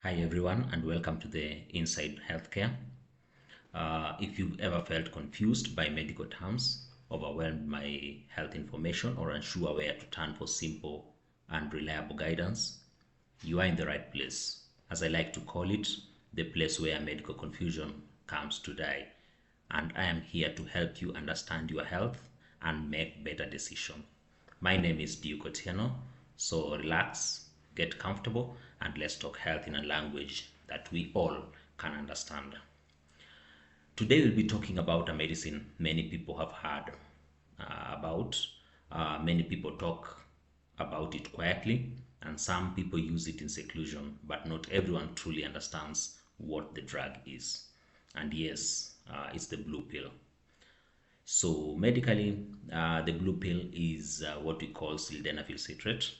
Hi everyone and welcome to the Inside Healthcare. If you've ever felt confused by medical terms, overwhelmed by health information, or unsure where to turn for simple and reliable guidance, you are in the right place. As I like to call it, the place where medical confusion comes to die. And I am here to help you understand your health and make better decisions. My name is Duke Otieno, so relax, get comfortable, and let's talk health in a language that we all can understand. Today we'll be talking about a medicine many people have heard about. Many people talk about it quietly, and some people use it in seclusion, but not everyone truly understands what the drug is. And yes, it's the blue pill. So medically, the blue pill is what we call sildenafil citrate,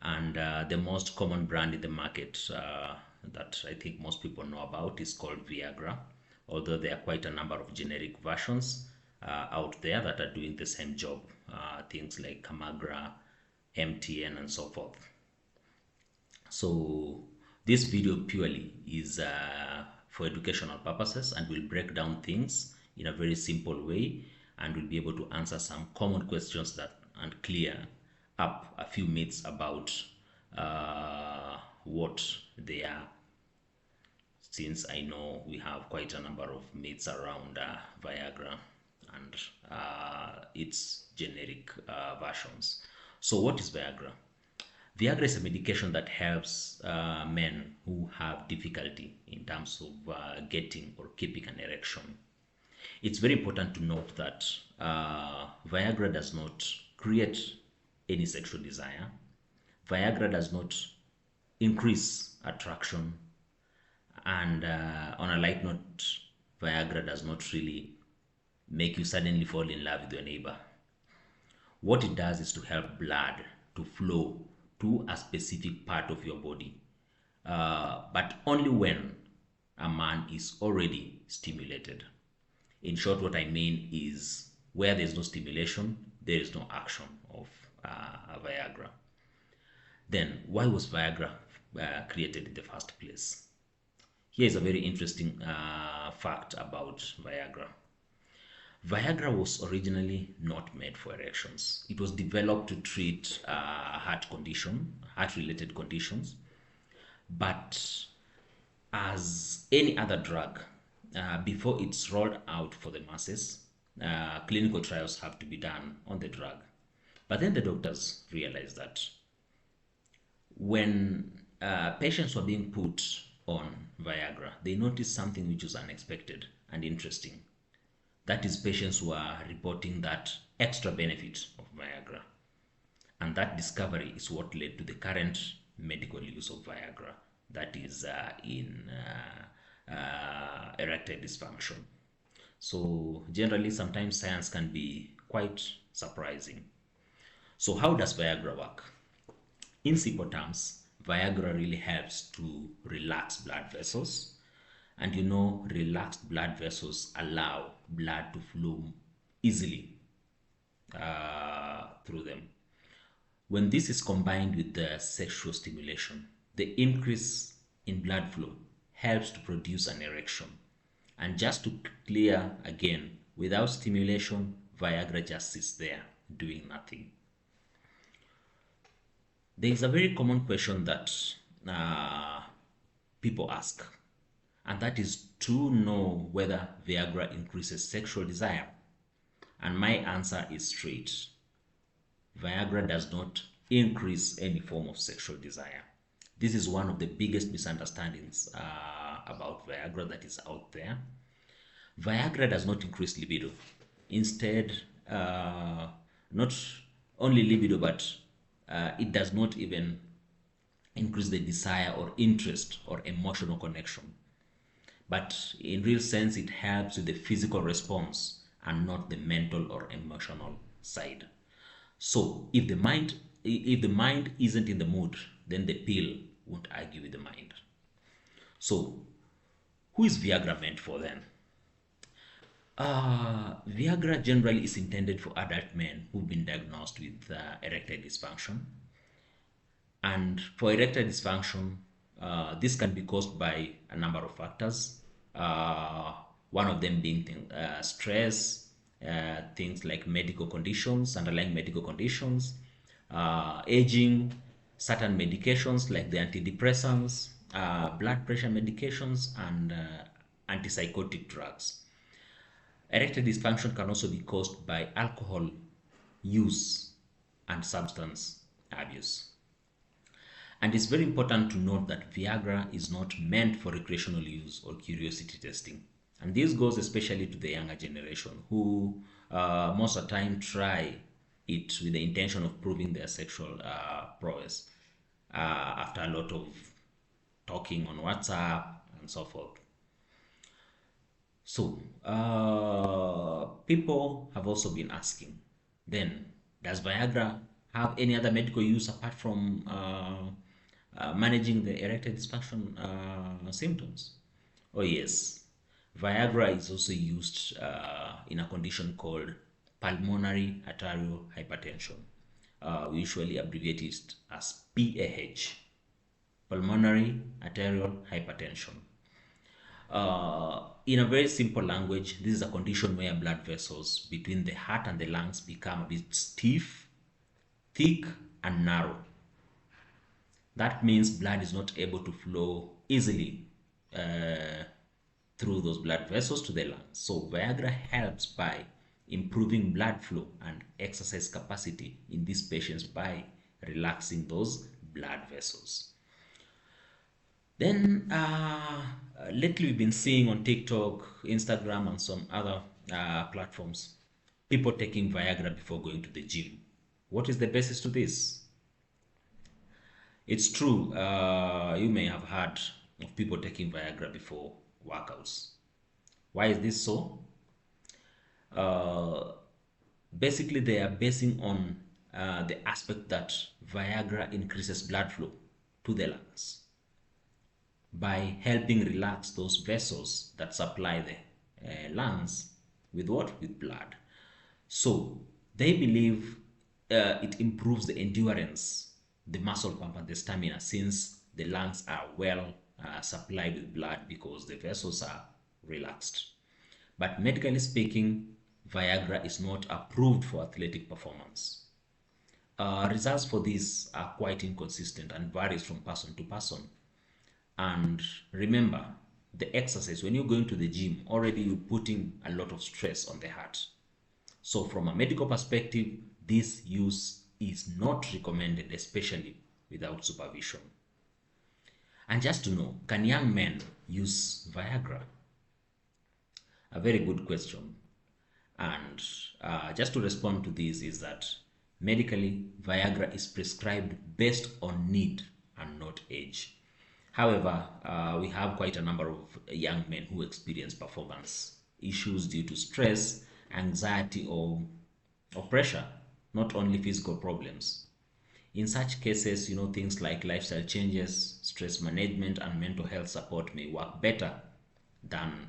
and the most common brand in the market that I think most people know about is called Viagra, although there are quite a number of generic versions out there that are doing the same job, things like Camagra, MTN, and so forth. So this video purely is for educational purposes and will break down things in a very simple way and will be able to answer some common questions that and clear up a few myths about what they are, since I know we have quite a number of myths around Viagra and its generic versions. So what is Viagra? Viagra is a medication that helps men who have difficulty in terms of getting or keeping an erection. It's very important to note that Viagra does not create any sexual desire. Viagra does not increase attraction. And on a light note, Viagra does not really make you suddenly fall in love with your neighbor. What it does is to help blood to flow to a specific part of your body, but only when a man is already stimulated. In short, what I mean is where there's no stimulation, there is no action of Viagra. Then, why was Viagra created in the first place? Here is a very interesting fact about Viagra. Viagra was originally not made for erections. It was developed to treat heart-related conditions. But as any other drug, before it's rolled out for the masses, clinical trials have to be done on the drug. But then the doctors realized that when patients were being put on Viagra, they noticed something which was unexpected and interesting. That is, patients were reporting that extra benefit of Viagra. And that discovery is what led to the current medical use of Viagra, that is in erectile dysfunction. So generally, sometimes science can be quite surprising. So how does Viagra work? In simple terms, Viagra really helps to relax blood vessels. And relaxed blood vessels allow blood to flow easily through them. When this is combined with the sexual stimulation, the increase in blood flow helps to produce an erection. And just to clear again, without stimulation, Viagra just sits there doing nothing. There is a very common question that people ask, and that is to know whether Viagra increases sexual desire. And my answer is straight. Viagra does not increase any form of sexual desire. This is one of the biggest misunderstandings about Viagra that is out there. Viagra does not increase libido. Instead, not only libido, but it does not even increase the desire or interest or emotional connection. But in real sense, it helps with the physical response and not the mental or emotional side. So if the mind isn't in the mood, then the pill won't argue with the mind. So who is Viagra meant for then? Viagra generally is intended for adult men who've been diagnosed with erectile dysfunction. And for erectile dysfunction, This can be caused by a number of factors. Uh, One of them being stress, things like medical conditions, underlying medical conditions, aging, certain medications like the antidepressants, blood pressure medications, and antipsychotic drugs. Erectile dysfunction can also be caused by alcohol use and substance abuse. And it's very important to note that Viagra is not meant for recreational use or curiosity testing. And this goes especially to the younger generation who most of the time try it with the intention of proving their sexual prowess after a lot of talking on WhatsApp and so forth. So, people have also been asking, then, does Viagra have any other medical use apart from managing the erectile dysfunction symptoms? Oh, yes. Viagra is also used in a condition called pulmonary arterial hypertension. We usually abbreviate it as PAH, pulmonary arterial hypertension. In a very simple language, this is a condition where blood vessels between the heart and the lungs become a bit stiff, thick, and narrow. That means blood is not able to flow easily through those blood vessels to the lungs. So Viagra helps by improving blood flow and exercise capacity in these patients by relaxing those blood vessels. Then lately we've been seeing on TikTok, Instagram, and some other platforms, people taking Viagra before going to the gym. What is the basis to this? It's true, you may have heard of people taking Viagra before workouts. Why is this so? Basically, they are basing on the aspect that Viagra increases blood flow to the lungs by helping relax those vessels that supply the lungs with what? With blood. So they believe it improves the endurance, the muscle pump, and the stamina, since the lungs are well supplied with blood because the vessels are relaxed. But medically speaking, Viagra is not approved for athletic performance. Results for this are quite inconsistent and varies from person to person. And remember, the exercise, when you're going to the gym, already you're putting a lot of stress on the heart. So from a medical perspective, this use is not recommended, especially without supervision. And just to know, can young men use Viagra? A very good question. And just to respond to this is that medically, Viagra is prescribed based on need and not age. However, we have quite a number of young men who experience performance issues due to stress, anxiety, or pressure, not only physical problems. In such cases, things like lifestyle changes, stress management, and mental health support may work better than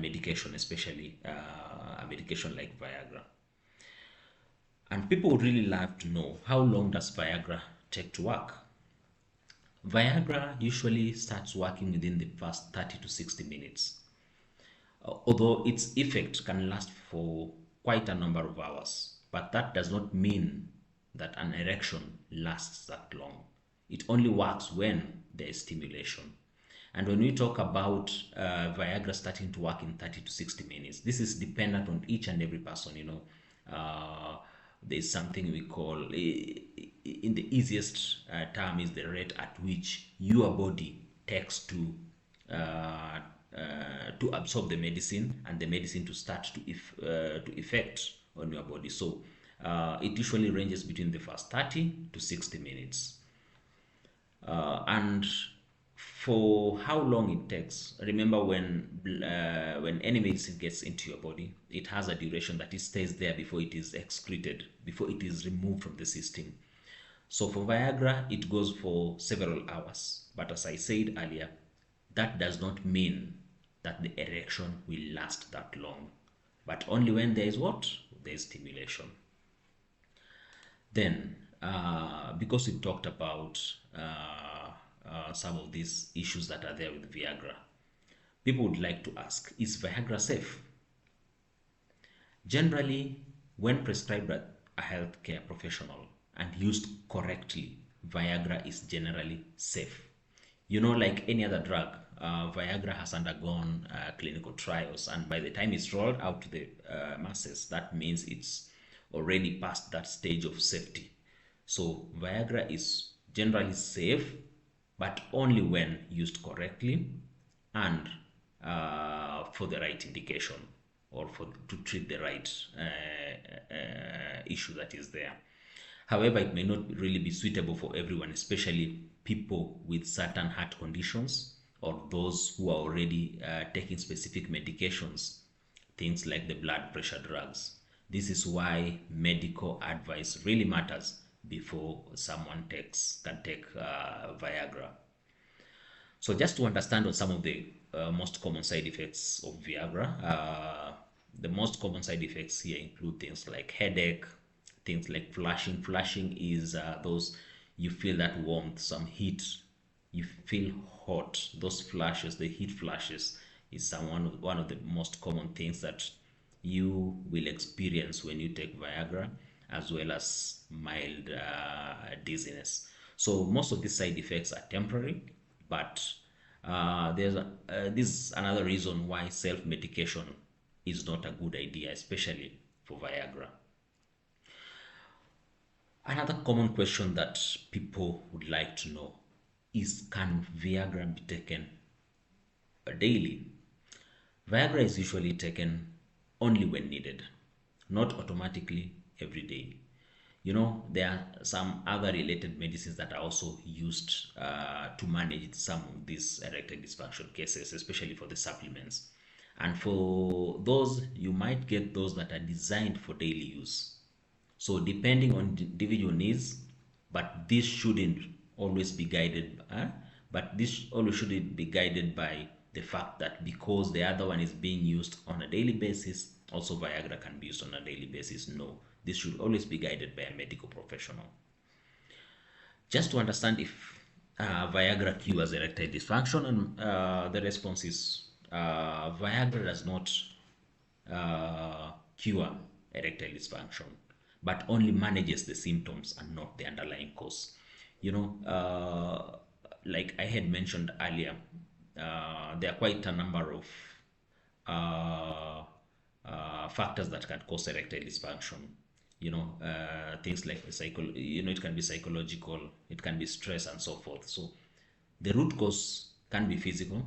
medication, especially a medication like Viagra. And people would really love to know, how long does Viagra take to work? Viagra usually starts working within the first 30 to 60 minutes, although its effect can last for quite a number of hours. But that does not mean that an erection lasts that long. It only works when there is stimulation. And when we talk about Viagra starting to work in 30 to 60 minutes, this is dependent on each and every person. There's something we call, in the easiest term, is the rate at which your body takes to absorb the medicine, and the medicine to start to effect on your body. So it usually ranges between the first 30 to 60 minutes. And for how long it takes, remember, when any medicine gets into your body, it has a duration that it stays there before it is excreted, before it is removed from the system. So for Viagra, it goes for several hours. But as I said earlier, that does not mean that the erection will last that long, but only when there is what? There is stimulation. Then, because we talked about some of these issues that are there with Viagra. People would like to ask, is Viagra safe? Generally, when prescribed by a healthcare professional and used correctly, Viagra is generally safe. You know, like any other drug, Viagra has undergone clinical trials, and by the time it's rolled out to the masses, that means it's already past that stage of safety. So, Viagra is generally safe, but only when used correctly and for the right indication, or for to treat the right issue that is there. However, it may not really be suitable for everyone, especially people with certain heart conditions or those who are already taking specific medications, things like the blood pressure drugs. This is why medical advice really matters before someone can take Viagra. So just to understand on some of the most common side effects of Viagra, the most common side effects here include things like headache, things like flushing. Flushing is those you feel that warmth, some heat, you feel hot. Those flashes, the heat flashes, is one of the most common things that you will experience when you take Viagra, as well as mild dizziness. So most of these side effects are temporary, but this is another reason why self-medication is not a good idea, especially for Viagra. Another common question that people would like to know is, can Viagra be taken daily? Viagra is usually taken only when needed, not automatically every day. You know, there are some other related medicines that are also used to manage some of these erectile dysfunction cases, especially for the supplements. And for those, you might get those that are designed for daily use. So depending on individual needs, but this shouldn't always be guided, but this always shouldn't be guided by the fact that because the other one is being used on a daily basis, also Viagra can be used on a daily basis. No, this should always be guided by a medical professional. Just to understand if Viagra cures erectile dysfunction, and the response is Viagra does not cure erectile dysfunction, but only manages the symptoms and not the underlying cause. You know, like I had mentioned earlier, there are quite a number of factors that can cause erectile dysfunction. You know, things like it can be psychological, it can be stress, and so forth. So the root cause can be physical,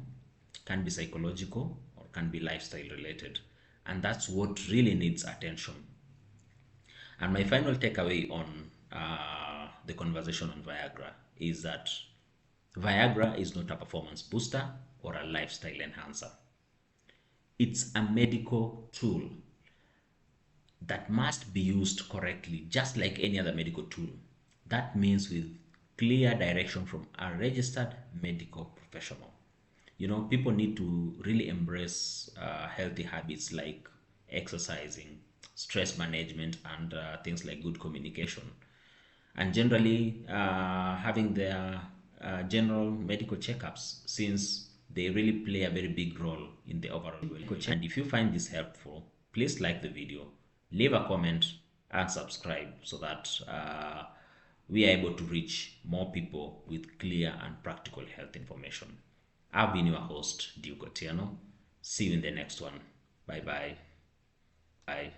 can be psychological, or can be lifestyle related, and that's what really needs attention. And my final takeaway on the conversation on Viagra is that Viagra is not a performance booster or a lifestyle enhancer. It's a medical tool that must be used correctly, just like any other medical tool. That means with clear direction from a registered medical professional. You know, people need to really embrace healthy habits like exercising, stress management, and things like good communication. And generally, having their general medical checkups, since they really play a very big role in the overall medical check. And if you find this helpful, please like the video, leave a comment, and subscribe so that we are able to reach more people with clear and practical health information. I've been your host, Duke Otieno. See you in the next one. Bye bye. Bye.